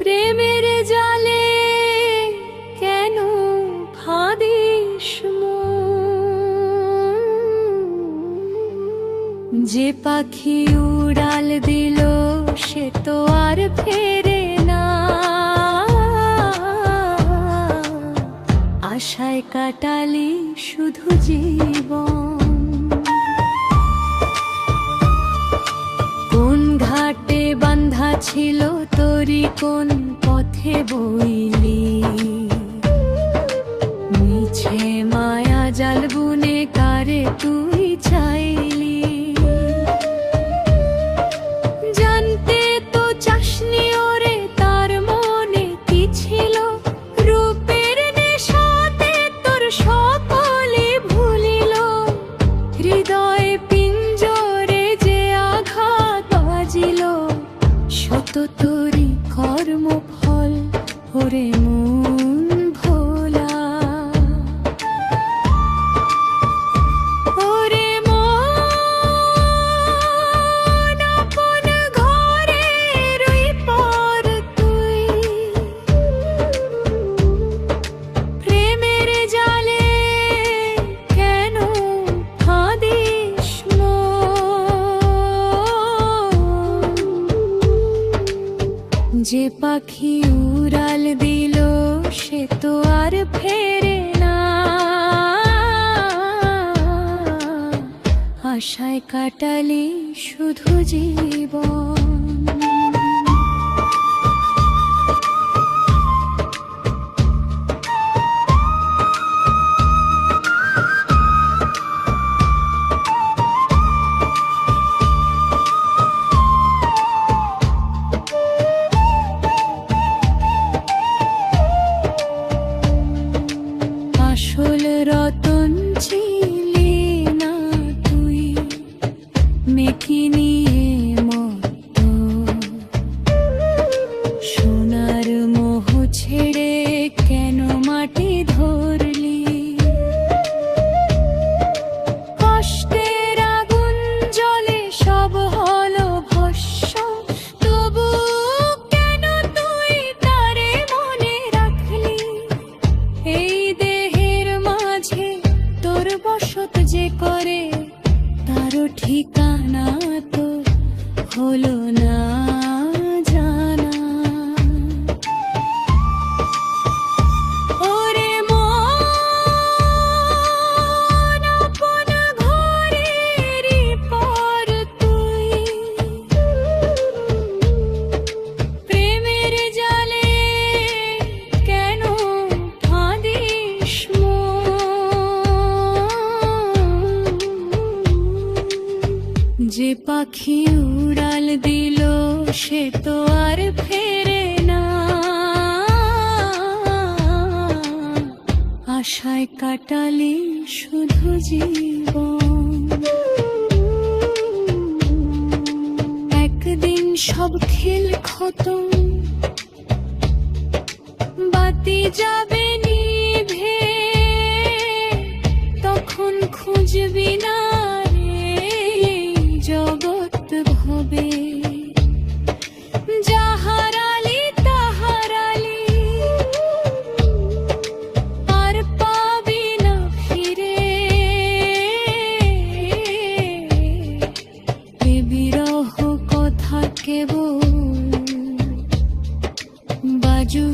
প্রেমের জালে কেন ফাঁদিস যে পাখি উড়াল দিল সে তো আর ফেরে না, আশায় কাটালি শুধু জীবন। কোন ঘাটে বাঁধা ছিল তোরি, কোন পথে বইলি মিছে মায়া জাল বুনে কারে তুই চাইলি। জানতে তো চাসনি ওরে তার মনে কি ছিল, রূপের নেশাতে তোর সকলে ভুলিল। হৃদয় পিঞ্জরে যে আঘাত বাজিল, শত তোরি কর্মফল ওরে মন ভোলা। ওরে মন আপন ঘরে রই পর তুই, প্রেমের জালে কেন ফাঁদিস যে পাখি উড়াল দিল সে তো আর ফেরে না, আশায় কাটালি শুধু জীবন। আসল রতন ছিলি না তুই, মেকি নিয়ে মত সোনার মোহ ছেড়ে কেন মাটি ধরলি। কষ্টের আগুন জ্বলে সব হলো ভস্ম, তবু কেন তুই তারে মনে রাখলি। এই তোর বসত যে করে তারও ঠিকানা তো হলো না জানা। ওরে মন আপন ঘরেরই পর তুই, প্রেমের জালে কেন ফাঁদিস যে পাখি উড়াল দিল সে তো আর ফেরে না, আশায় কাটালি শুধু জীবন। একদিন সব খেল খতম, বাতি যাবে নিভে, তখন খুঁজবি না জগৎ ভবে। যাহারালি তাহারালি আর পাবি না ফিরে, এ বিরহ কথা কেবল বাজু